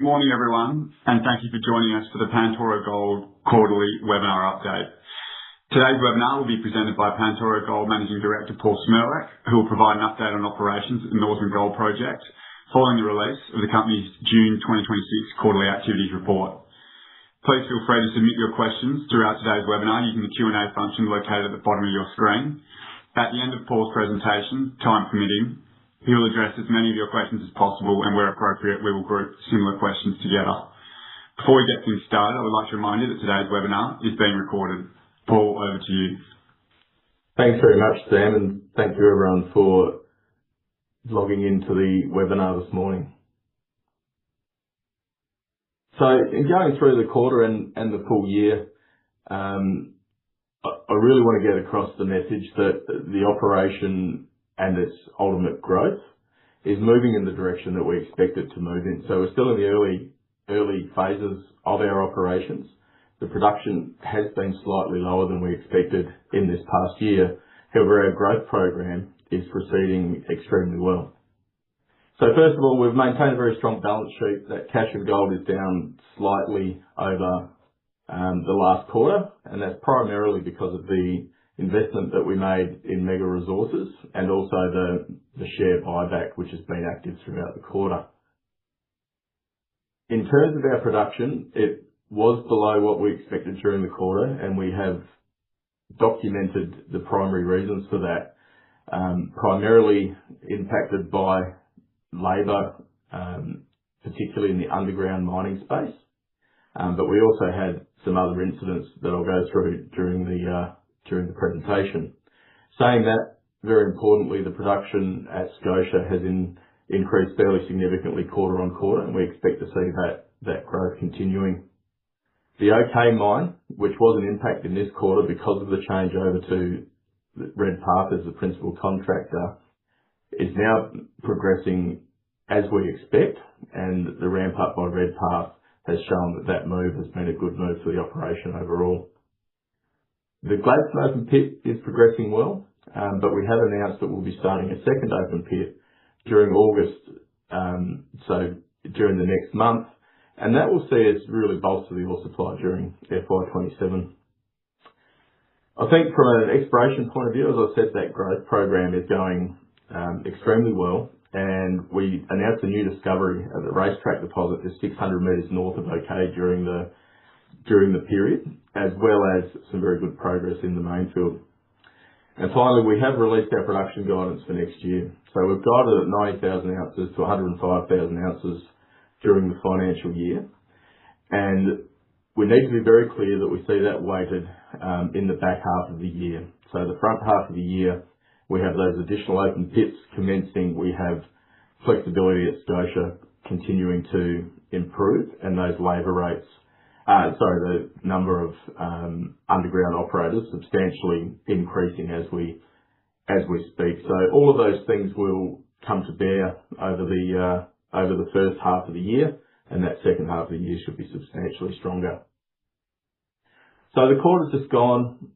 Morning, everyone, and thank you for joining us for the Pantoro Gold quarterly webinar update. Today's webinar will be presented by Pantoro Gold Managing Director Paul Smirlak, who will provide an update on operations at the Norseman Gold Project following the release of the company's June 2026 quarterly activities report. Please feel free to submit your questions throughout today's webinar using the Q&A function located at the bottom of your screen. At the end of Paul's presentation, time permitting, he will address as many of your questions as possible, and where appropriate, we will group similar questions together. Before we get things started, I would like to remind you that today's webinar is being recorded. Paul, over to you. Thanks very much, Sam, and thank you everyone for logging into the webinar this morning. So, in going through the quarter and the full year, I really want to get across the message that the operation and its ultimate growth is moving in the direction that we expect it to move in. So we're still in the early phases of our operations. The production has been slightly lower than we expected in this past year. However, our growth program is proceeding extremely well. So first of all, we've maintained a very strong balance sheet. That cash and gold is down slightly over the last quarter, and that's primarily because of the investment that we made in Mega Resources and also the share buyback, which has been active throughout the quarter. In terms of our production, it was below what we expected during the quarter, and we have documented the primary reasons for that, primarily impacted by labour, particularly in the underground mining space. But we also had some other incidents that I'll go through during the presentation. Saying that, very importantly, the production at Scotia has increased fairly significantly quarter on quarter, and we expect to see that growth continuing. The OK mine, which was an impact in this quarter because of the change over to Redpath as the principal contractor, is now progressing as we expect, and the ramp up by Redpath has shown that move has been a good move for the operation overall. The Gladstone open pit is progressing well, but we have announced that we'll be starting a second open pit during August, so during the next month, and that will see us really bolster the ore supply during FY27. I think from an exploration point of view, as I said, that growth program is going extremely well, and we announced a new discovery at the Racetrack deposit just 600 metres north of OK during the period, as well as some very good progress in the Mainfield. And finally, we have released our production guidance for next year. So we've guided at 90,000 ounces to 105,000 ounces during the financial year. And we need to be very clear that we see that weighted in the back half of the year. So the front half of the year, we have those additional open pits commencing. We have flexibility at Scotia continuing to improve, and those labour rates, the number of underground operators substantially increasing as we speak. So all of those things will come to bear over the first half of the year, and that second half of the year should be substantially stronger. So the quarter's just gone,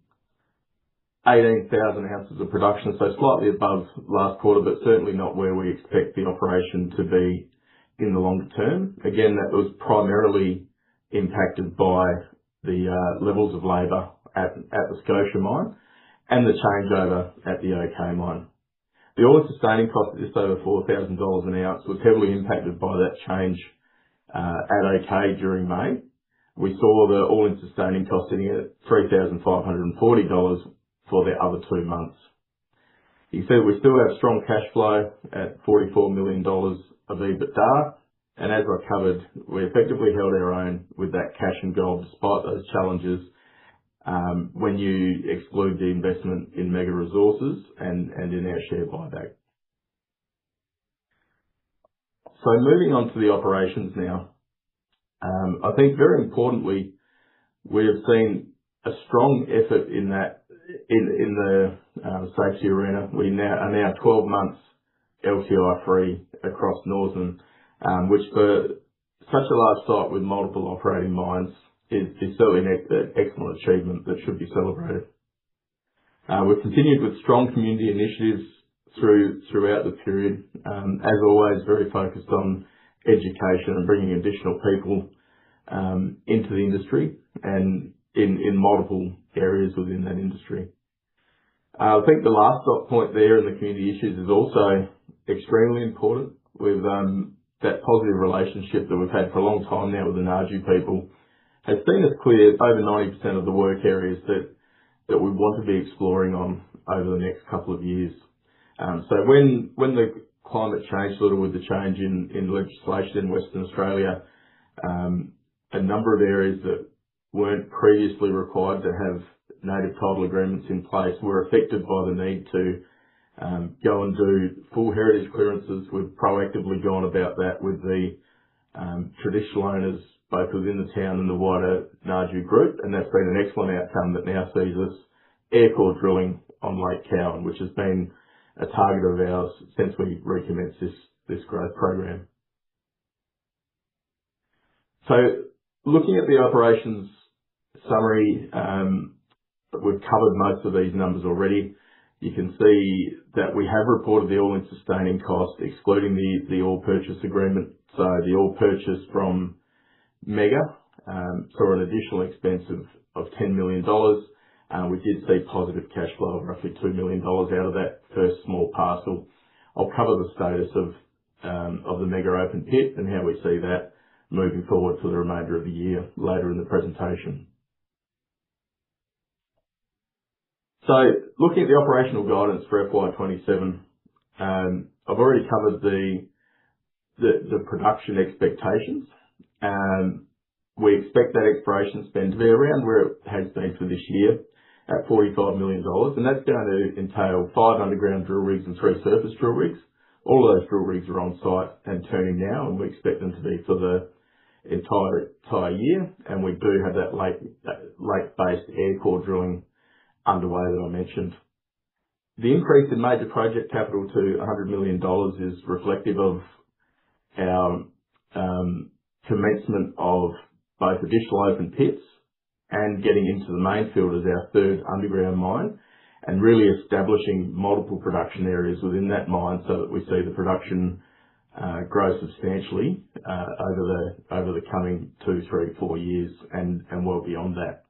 18,000 ounces of production, so slightly above last quarter, but certainly not where we expect the operation to be in the longer term. Again, that was primarily impacted by the levels of labour at the Scotia mine and the changeover at the OK mine. The all-in sustaining cost of just over $4,000 an ounce was heavily impacted by that change at OK during May. We saw the all-in sustaining cost sitting at $3,540 for the other 2 months. You can see we still have strong cash flow at $44 million of EBITDA, and as I covered, we effectively held our own with that cash and gold despite those challenges when you exclude the investment in Mega Resources and in our share buyback. So moving on to the operations now, I think very importantly, we have seen a strong effort in the safety arena. We are now 12 months LTI free across Norseman, which for such a large site with multiple operating mines is certainly an excellent achievement that should be celebrated. We've continued with strong community initiatives throughout the period. As always, very focused on education and bringing additional people into the industry and in multiple areas within that industry. I think the last dot point there in the community issues is also extremely important with that positive relationship that we've had for a long time now with the Naju people has seen us clear over 90% of the work areas that we want to be exploring on over the next couple of years. So when the climate changed a little with the change in legislation in Western Australia, a number of areas that weren't previously required to have native title agreements in place were affected by the need to go and do full heritage clearances. We've proactively gone about that with the traditional owners both within the town and the wider Naju group, and that's been an excellent outcome that now sees us air core drilling on Lake Cowan, which has been a target of ours since we recommenced this growth program. So looking at the operations summary, we've covered most of these numbers already. You can see that we have reported the all-in sustaining cost, excluding the ore purchase agreement. So the ore purchase from Mega saw an additional expense of $10 million. We did see positive cash flow of roughly $2 million out of that first small parcel. I'll cover the status of the Mega open pit and how we see that moving forward for the remainder of the year later in the presentation. So looking at the operational guidance for FY27, I've already covered the production expectations. We expect that exploration spend to be around where it has been for this year at $45 million, and that's going to entail 5 underground drill rigs and 3 surface drill rigs. All of those drill rigs are on site and turning now, and we expect them to be for the entire year. And we do have that lake-based air core drilling underway that I mentioned. The increase in major project capital to $100 million is reflective of our commencement of both additional open pits and getting into the main field as our third underground mine, and really establishing multiple production areas within that mine so that we see the production grow substantially over the coming 2, 3, 4 years and well beyond that.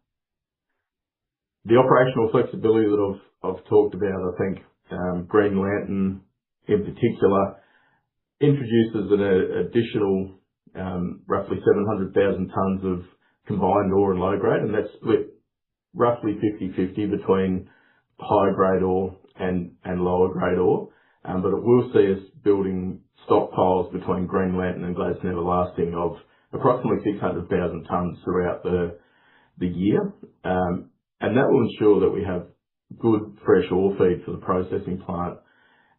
The operational flexibility that I've talked about, I think Green Lantern in particular introduces an additional roughly 700,000 tonnes of combined ore and low grade, and that's split roughly 50-50 between high grade ore and lower grade ore. But it will see us building stockpiles between Green Lantern and Gladstone Everlasting of approximately 600,000 tonnes throughout the year. And that will ensure that we have good fresh ore feed for the processing plant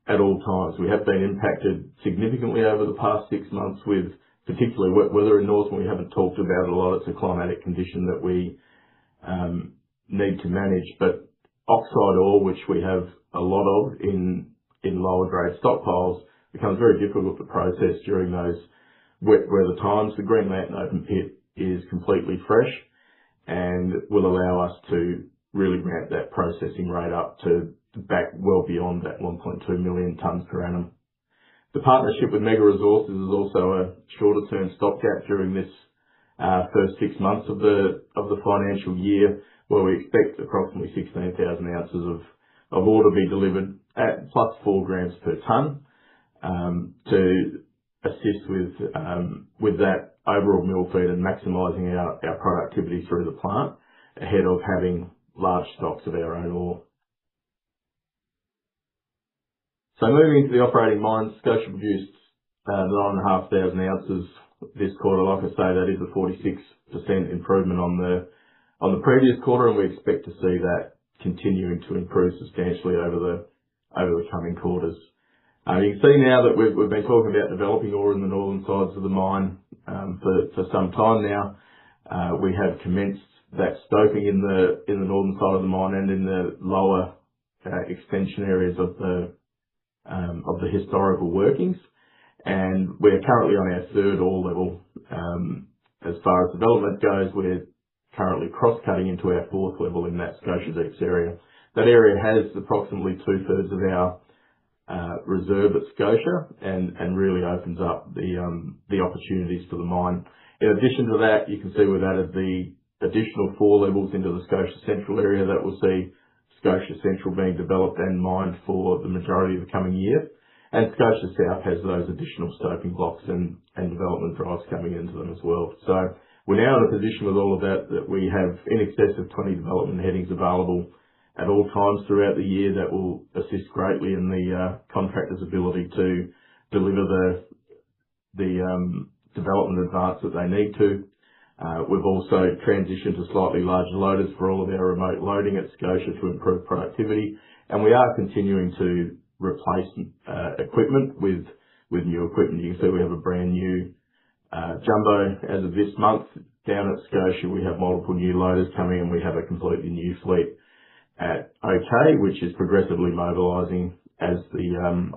at all times. We have been impacted significantly over the past 6 months with particularly wet weather in Norseman. We haven't talked about it a lot. It's a climatic condition that we need to manage. But oxide ore, which we have a lot of in lower grade stockpiles, becomes very difficult to process during those wet weather times. The Green Lantern open pit is completely fresh and will allow us to really ramp that processing rate up to back well beyond that 1.2 million tonnes per annum. The partnership with Mega Resources is also a shorter term stopgap during this first 6 months of the financial year, where we expect approximately 16,000 ounces of ore to be delivered at plus 4 grams per tonne to assist with that overall mill feed and maximising our productivity through the plant ahead of having large stocks of our own ore. So moving into the operating mines, Scotia produced 9,500 ounces this quarter. Like I say, that is a 46% improvement on the previous quarter, and we expect to see that continuing to improve substantially over the coming quarters. You can see now that we've been talking about developing ore in the northern sides of the mine for some time now. We have commenced that stoping in the northern side of the mine and in the lower extension areas of the historical workings, and we're currently on our third ore level. As far as development goes, we're currently cross-cutting into our fourth level in that Scotia Deeps area. That area has approximately 2/3 of our reserve at Scotia and really opens up the opportunities for the mine. In addition to that, you can see we've added the additional 4 levels into the Scotia Central area that will see Scotia Central being developed and mined for the majority of the coming year. And Scotia South has those additional stoping blocks and development drives coming into them as well. So we're now in a position with all of that we have in excess of 20 development headings available at all times throughout the year that will assist greatly in the contractor's ability to deliver the development advance that they need to. We've also transitioned to slightly larger loaders for all of our remote loading at Scotia to improve productivity, and we are continuing to replace equipment with new equipment. You can see we have a brand new jumbo as of this month down at Scotia. We have multiple new loaders coming, and we have a completely new fleet at OK, which is progressively mobilising as the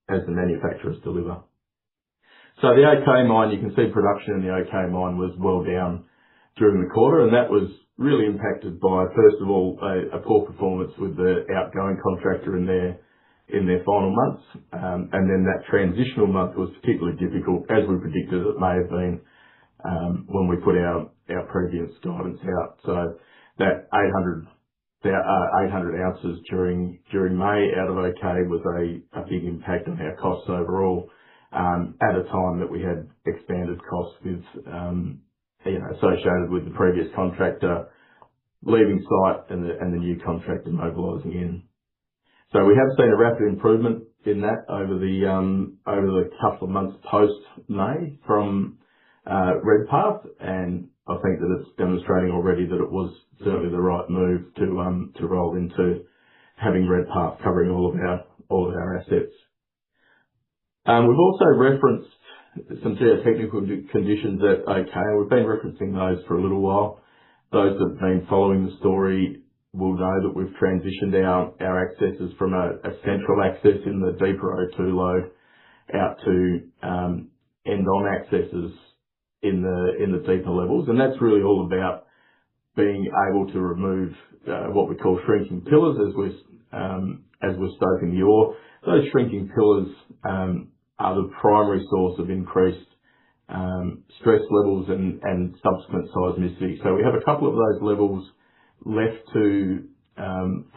manufacturers deliver. So the OK mine, you can see production in the OK mine was well down during the quarter, and that was really impacted by, first of all, a poor performance with the outgoing contractor in their final months, and then that transitional month was particularly difficult, as we predicted it may have been when we put our previous guidance out. So that 800 ounces during May out of OK was a big impact on our costs overall, at a time that we had expanded costs with associated with the previous contractor leaving site and the new contractor mobilising in. So we have seen a rapid improvement in that over the couple of months post May from Redpath, and I think that it's demonstrating already that it was certainly the right move to roll into having Redpath covering all of our assets. We've also referenced some geotechnical conditions at OK. We've been referencing those for a little while. Those that have been following the story will know that we've transitioned our accesses from a central access in the deeper O2 lode out to end-on accesses in the deeper levels, and that's really all about being able to remove what we call shrinking pillars as we're stoping the ore. Those shrinking pillars are the primary source of increased stress levels and subsequent seismicity. So we have a couple of those levels left to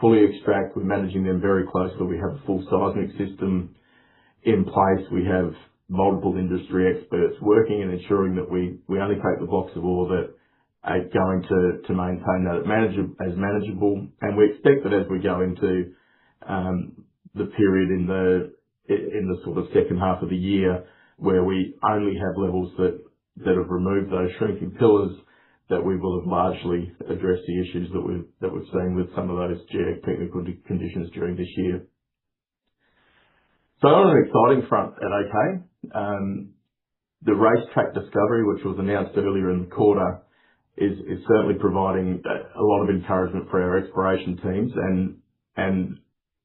fully extract. We're managing them very closely. We have a full seismic system in place. We have multiple industry experts working and ensuring that we only take the blocks of ore that are going to maintain that as manageable. And we expect that as we go into the period in the sort of second half of the year where we only have levels that have removed those shrinking pillars, that we will have largely addressed the issues that we've seen with some of those geotechnical conditions during this year. So on an exciting front at OK, the racetrack discovery, which was announced earlier in the quarter, is certainly providing a lot of encouragement for our exploration teams and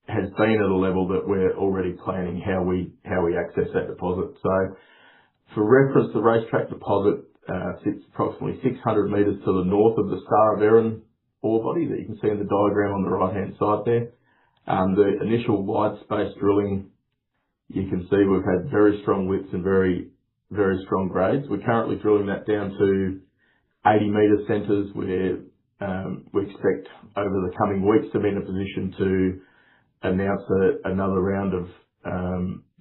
has been at a level that we're already planning how we access that deposit. So for reference, the racetrack deposit sits approximately 600 metres to the north of the Star of Erin ore body that you can see in the diagram on the right hand side there. The initial wide space drilling, you can see we've had very strong widths and very, very strong grades. We're currently drilling that down to 80 metre centres where we expect over the coming weeks to be in a position to announce another round of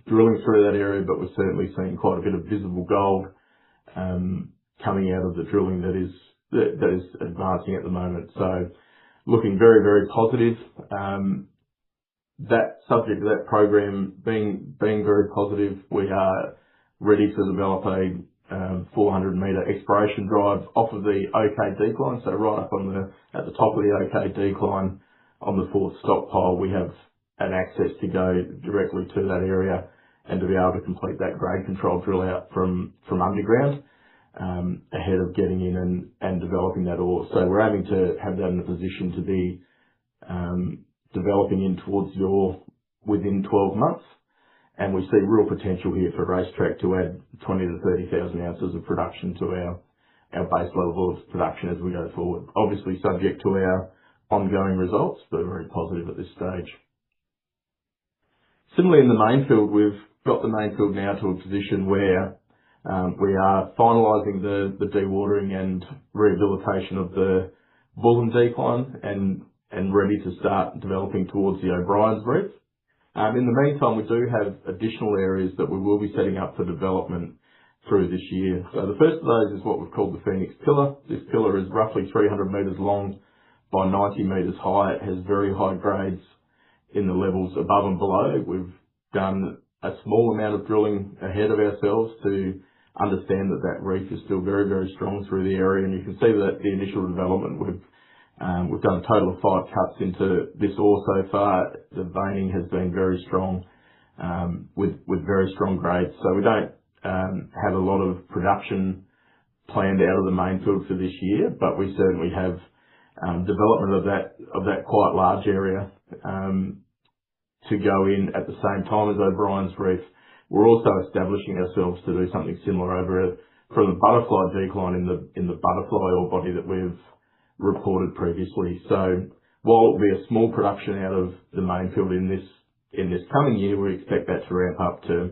drilling through that area, but we're certainly seeing quite a bit of visible gold coming out of the drilling that is advancing at the moment. So looking very, very positive. That subject to that program being very positive, we are ready to develop a 400 metre exploration drive off of the OK decline. So right up at the top of the OK decline on the fourth stockpile, we have an access to go directly to that area and to be able to complete that grade control drill out from underground ahead of getting in and developing that ore. So we're aiming to have that in a position to be developing in towards the ore within 12 months. And we see real potential here for racetrack to add 20,000 to 30,000 ounces of production to our base level of production as we go forward. Obviously subject to our ongoing results, but very positive at this stage. Similarly, in the main field, we've got the main field now to a position where we are finalising the dewatering and rehabilitation of the Bullen decline and ready to start developing towards the O'Brien's Reef. In the meantime, we do have additional areas that we will be setting up for development through this year. So the first of those is what we've called the Phoenix Pillar. This pillar is roughly 300 metres long by 90 metres high. It has very high grades in the levels above and below. We've done a small amount of drilling ahead of ourselves to understand that reef is still very, very strong through the area. And you can see that the initial development, we've done a total of 5 cuts into this ore so far. The veining has been very strong, with very strong grades. So we don't have a lot of production planned out of the main field for this year, but we certainly have development of that quite large area to go in at the same time as O'Brien's Reef. We're also establishing ourselves to do something similar over from the Butterfly decline in the Butterfly ore body that we've reported previously. So while it will be a small production out of the main field in this coming year, we expect that to ramp up to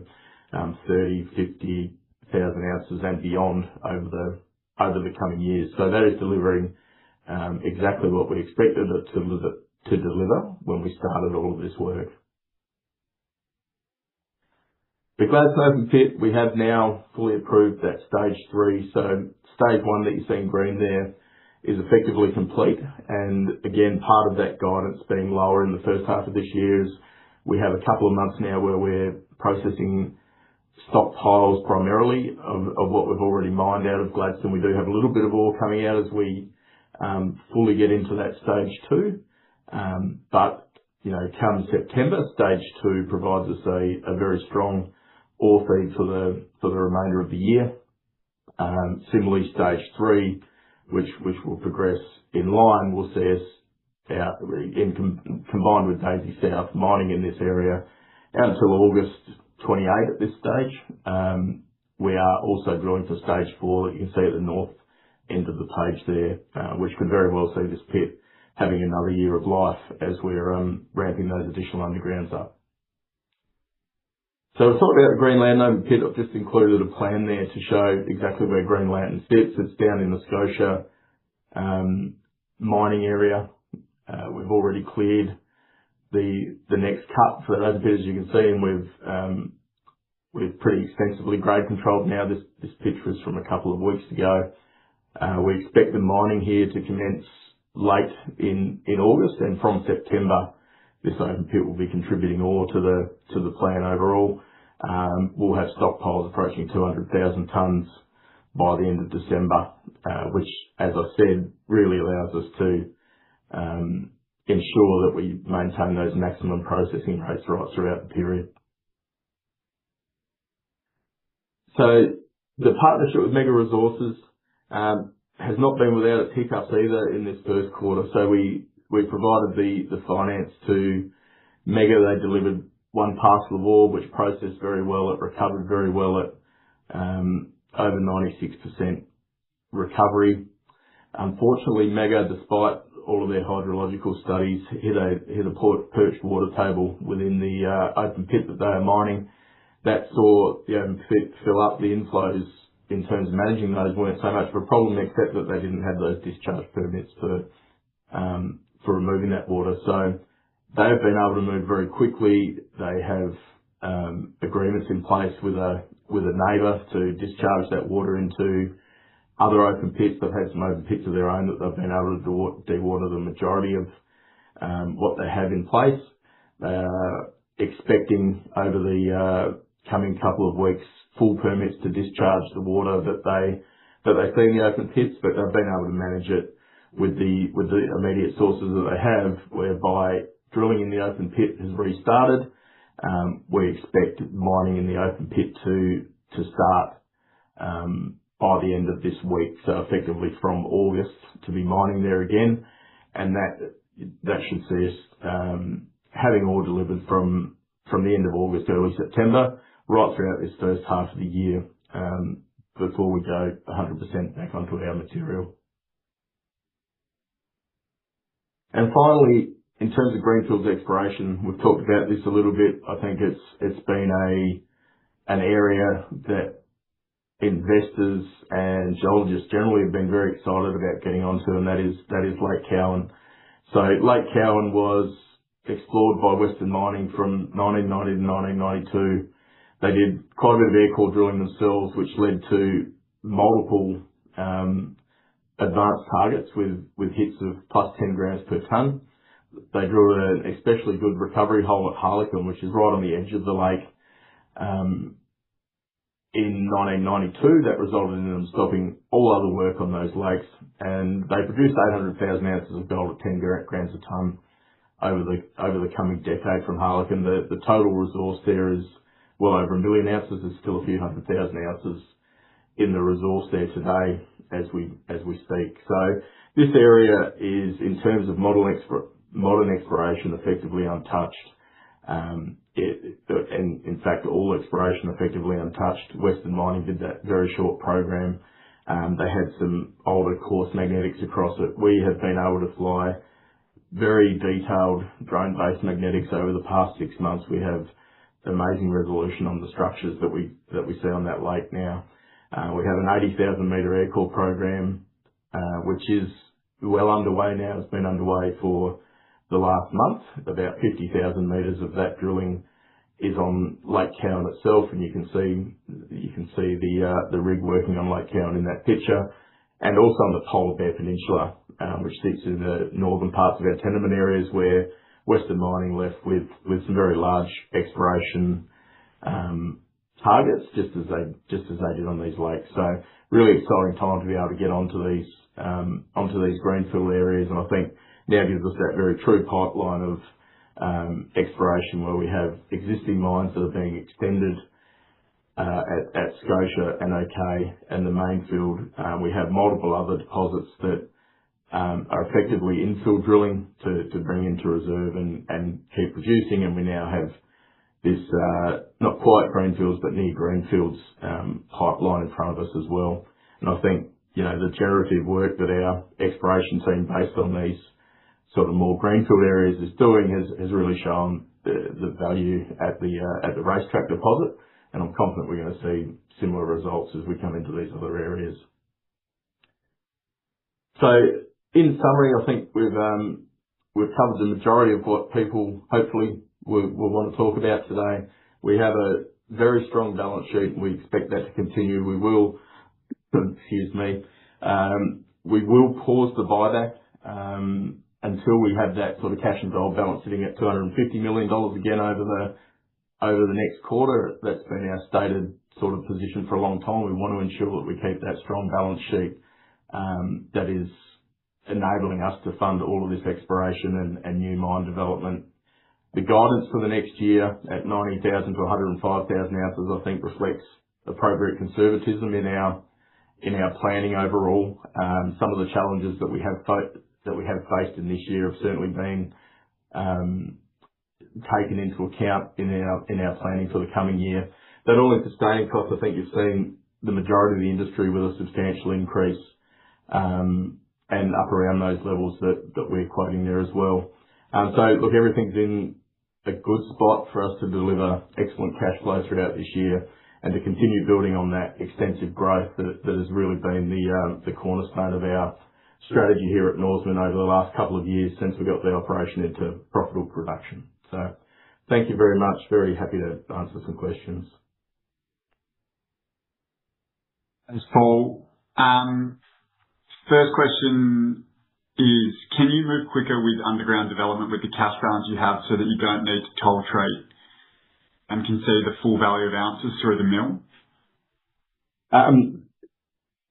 50,000 ounces and beyond over the coming years. So that is delivering exactly what we expected it to deliver when we started all of this work. The Gladstone open pit, we have now fully approved that stage 3. So stage 1 that you see in green there is effectively complete. And again, part of that guidance being lower in the first half of this year is we have a couple of months now where we're processing stockpiles primarily of what we've already mined out of Gladstone. We do have a little bit of ore coming out as we fully get into that stage 2. But, come September, stage 2 provides us a very strong ore feed for the remainder of the year. Similarly, stage 3, which will progress in line, will see us out combined with Daisy South mining in this area out until August 28 at this stage. We are also drilling for stage 4 that you can see at the north end of the page there, which could very well see this pit having another year of life as we're ramping those additional undergrounds up. So we've talked about the Green Lantern pit. I've just included a plan there to show exactly where Green Lantern sits. It's down in the Scotia mining area. We've already cleared the next cut for that open pit, as you can see, and we've pretty extensively grade controlled now. This picture is from a couple of weeks ago. We expect the mining here to commence late in August, and from September this open pit will be contributing ore to the plan overall. We'll have stockpiles approaching 200,000 tonnes by the end of December, which, as I said, really allows us to ensure that we maintain those maximum processing rates right throughout the period. So the partnership with Mega Resources has not been without its hiccups either in this first quarter. So we provided the finance to Mega. They delivered one parcel of ore which processed very well. It recovered very well at over 96% recovery. Unfortunately, Mega, despite all of their hydrological studies, hit a perched water table within the open pit that they are mining. That saw the open pit fill up. The inflows in terms of managing those weren't so much of a problem, except that they didn't have those discharge permits for removing that water. So they've been able to move very quickly. They have agreements in place with a neighbour to discharge that water into other open pits. They've had some open pits of their own that they've been able to dewater the majority of what they have in place. They are expecting over the coming couple of weeks full permits to discharge the water that they see in the open pits, but they've been able to manage it with the immediate sources that they have, whereby drilling in the open pit has restarted. We expect mining in the open pit to start by the end of this week, so effectively from August to be mining there again, and that should see us having ore delivered from the end of August, early September, right throughout this first half of the year, before we go 100% back onto our material. And finally, in terms of greenfields exploration, we've talked about this a little bit. I think it's been an area that investors and geologists generally have been very excited about getting onto, and that is Lake Cowan. So Lake Cowan was explored by Western Mining from 1990 to 1992. They did quite a bit of air core drilling themselves, which led to multiple advanced targets with hits of plus 10 grams per tonne. They drilled an especially good recovery hole at Harlequin, which is right on the edge of the lake. In 1992, that resulted in them stopping all other work on those lakes, and they produced 800,000 ounces of gold at 10 grams a tonne over the coming decade from Harlequin. The total resource there is well over 1 million ounces. There's still a few 100,000 ounces in the resource there today as we speak. So this area is, in terms of modern exploration, effectively untouched. And in fact, all exploration effectively untouched. Western Mining did that very short program. They had some older coarse magnetics across it. We have been able to fly very detailed drone-based magnetics over the past 6 months. We have amazing resolution on the structures that we see on that lake now. We have an 80,000 metre air core program, which is well underway now. It's been underway for the last month. About 50,000 metres of that drilling is on Lake Cowan itself, and you can see the rig working on Lake Cowan in that picture, and also on the Polar Bear Peninsula, which sits in the northern parts of our tenement areas, where Western Mining left with some very large exploration targets, just as they did on these lakes. So really exciting time to be able to get onto these greenfield areas, and I think now gives us that very true pipeline of exploration, where we have existing mines that are being extended at Scotia and OK and the main field. We have multiple other deposits that are effectively infill drilling to bring into reserve and keep producing, and we now have this not quite greenfields but near greenfields pipeline in front of us as well. And I think the generative work that our exploration team, based on these sort of more greenfield areas, is doing has really shown the value at the racetrack deposit, and I'm confident we're going to see similar results as we come into these other areas. So in summary, I think we've covered the majority of what people hopefully will want to talk about today. We have a very strong balance sheet, and we expect that to continue. We will, we will pause the buyback until we have that sort of cash and gold balance sitting at $250 million again over the next quarter. That's been our stated sort of position for a long time. We want to ensure that we keep that strong balance sheet that is enabling us to fund all of this exploration and new mine development. The guidance for the next year at 90,000 to 105,000 ounces, I think, reflects appropriate conservatism in our planning overall. Some of the challenges that we have faced in this year have certainly been taken into account in our planning for the coming year. That all-in sustaining cost, I think you've seen the majority of the industry with a substantial increase, and up around those levels that we're quoting there as well. So look, everything's in a good spot for us to deliver excellent cash flow throughout this year and to continue building on that extensive growth that has really been the cornerstone of our strategy here at Norseman over the last couple of years since we got the operation into profitable production. So thank you very much. Very happy to answer some questions. Thanks, Paul. First question is, can you move quicker with underground development with the cash balance you have so that you don't need to toll treat and can see the full value of ounces through the mill?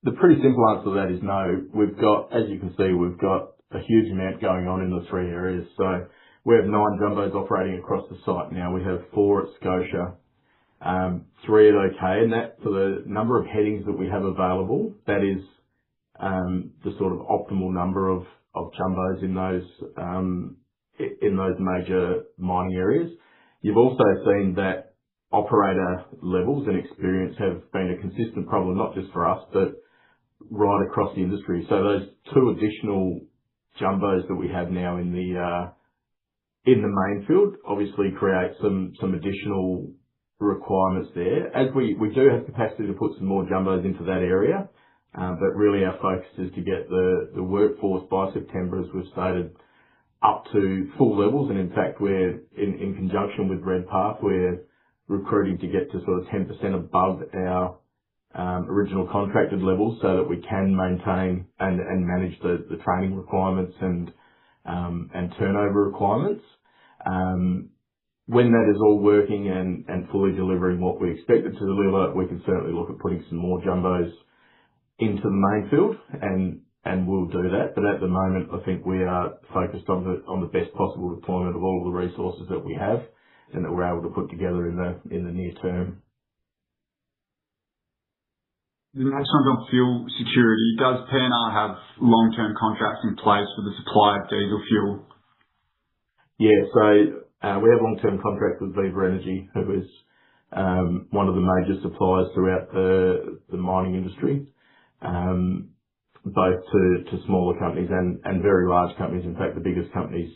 The pretty simple answer to that is no. We've got, as you can see, we've got a huge amount going on in the three areas. So we have 9 jumbos operating across the site now. We have 4 at Scotia, 3 at OK, and that, for the number of headings that we have available, that is the sort of optimal number of jumbos in those major mining areas. You've also seen that operator levels and experience have been a consistent problem, not just for us, but right across the industry. So those 2 additional jumbos that we have now in in the main field obviously create some additional requirements there. As we do have capacity to put some more jumbos into that area, but really our focus is to get the workforce by September, as we've stated, up to full levels. And in fact, we're in conjunction with Redpath, we're recruiting to get to sort of 10% above our original contracted levels, so that we can maintain and manage the training requirements and turnover requirements. When that is all working and fully delivering what we expect it to deliver, we can certainly look at putting some more jumbos into the main field, and we'll do that. But at the moment, I think we are focused on the best possible deployment of all the resources that we have and that we're able to put together in the near term. The next one's on fuel security. Does PNR have long-term contracts in place for the supply of diesel fuel? Yeah, so we have long-term contracts with Viva Energy, who is one of the major suppliers throughout the mining industry, both to smaller companies and very large companies, in fact the biggest companies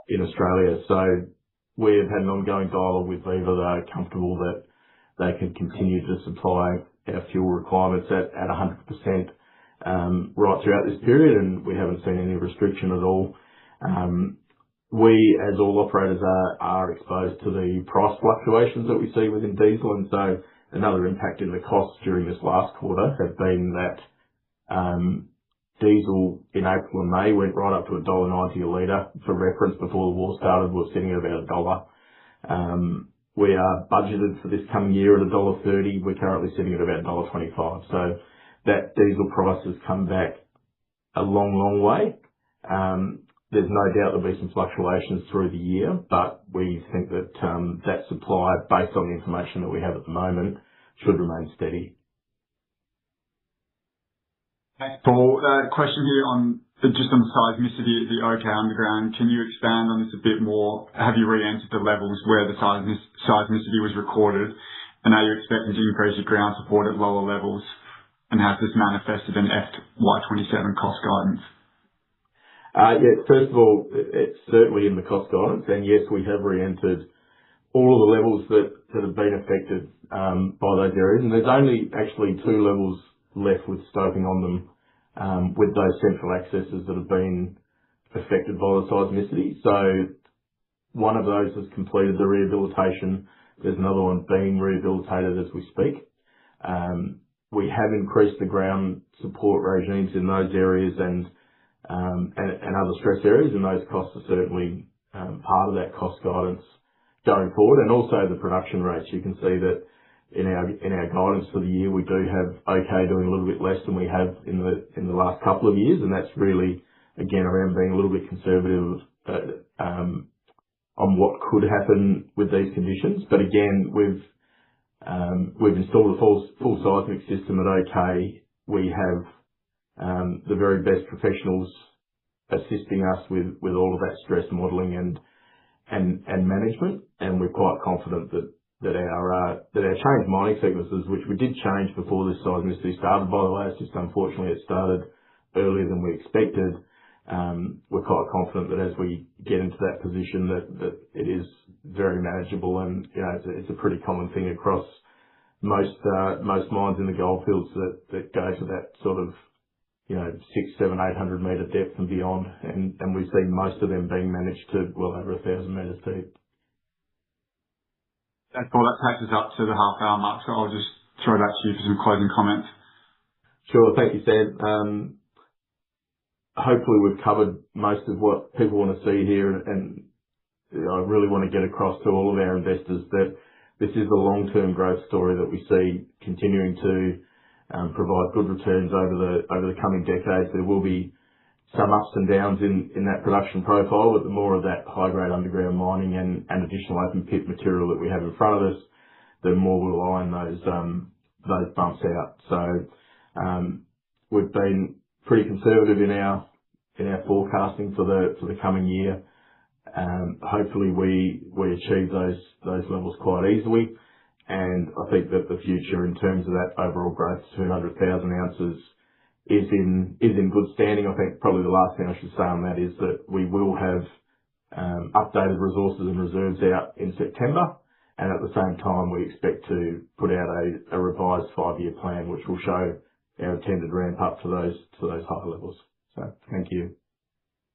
in Australia. So we have had an ongoing dialogue with Viva. They are comfortable that they can continue to supply our fuel requirements at 100% right throughout this period, and we haven't seen any restriction at all. We, as all operators, are exposed to the price fluctuations that we see within diesel, and so another impact in the costs during this last quarter has been that diesel in April and May went right up to $1.90 a litre. For reference, before the war started, we were sitting at about $1. We are budgeted for this coming year at $1.30. We're currently sitting at about $1.25. So that diesel price has come back a long, long way. There's no doubt there'll be some fluctuations through the year, but we think that that supply, based on the information that we have at the moment, should remain steady. Thanks, Paul. Question here on just on the seismicity of the OK underground. Can you expand on this a bit more? Have you re-entered the levels where the seismicity was recorded, and are you expecting to increase your ground support at lower levels? And has this manifested in FY27 cost guidance? Yeah, first of all, it's certainly in the cost guidance, and yes, we have re-entered all of the levels that have been affected by those areas, and there's only actually 2 levels left with stoping on them, with those central accesses that have been affected by the seismicity. So one of those has completed the rehabilitation. There's another one being rehabilitated as we speak. We have increased the ground support regimes in those areas and other stress areas, and those costs are certainly part of that cost guidance going forward. And also the production rates. You can see that in our guidance for the year, we do have OK doing a little bit less than we have in the last couple of years, and that's really, again, around being a little bit conservative on what could happen with these conditions. But again, we've installed a full seismic system at OK. We have the very best professionals assisting us with all of that stress modelling and management, and we're quite confident that our changed mining sequences, which we did change before this seismicity started, by the way, it's just unfortunately it started earlier than we expected. We're quite confident that as we get into that position that it is very manageable, and it's a pretty common thing across most mines in the goldfields that go to that sort of 600, 700, 800 metre depth and beyond, and we've seen most of them being managed to well over 1,000 metres deep. Thanks, Paul. That takes us up to the half-hour mark, so I'll just throw that to you for some closing comments. Sure. Thank you, Sam. Hopefully we've covered most of what people want to see here, and I really want to get across to all of our investors that this is a long-term growth story that we see continuing to provide good returns over the coming decades. There will be some ups and downs in that production profile, but the more of that high-grade underground mining and additional open pit material that we have in front of us, the more we'll iron those bumps out. So we've been pretty conservative in our forecasting for the coming year. Hopefully we achieve those levels quite easily, and I think that the future in terms of that overall growth to 200,000 ounces is in good standing. I think probably the last thing I should say on that is that we will have updated resources and reserves out in September. And at the same time, we expect to put out a revised 5-year plan, which will show our intended ramp up to those higher levels. So thank you.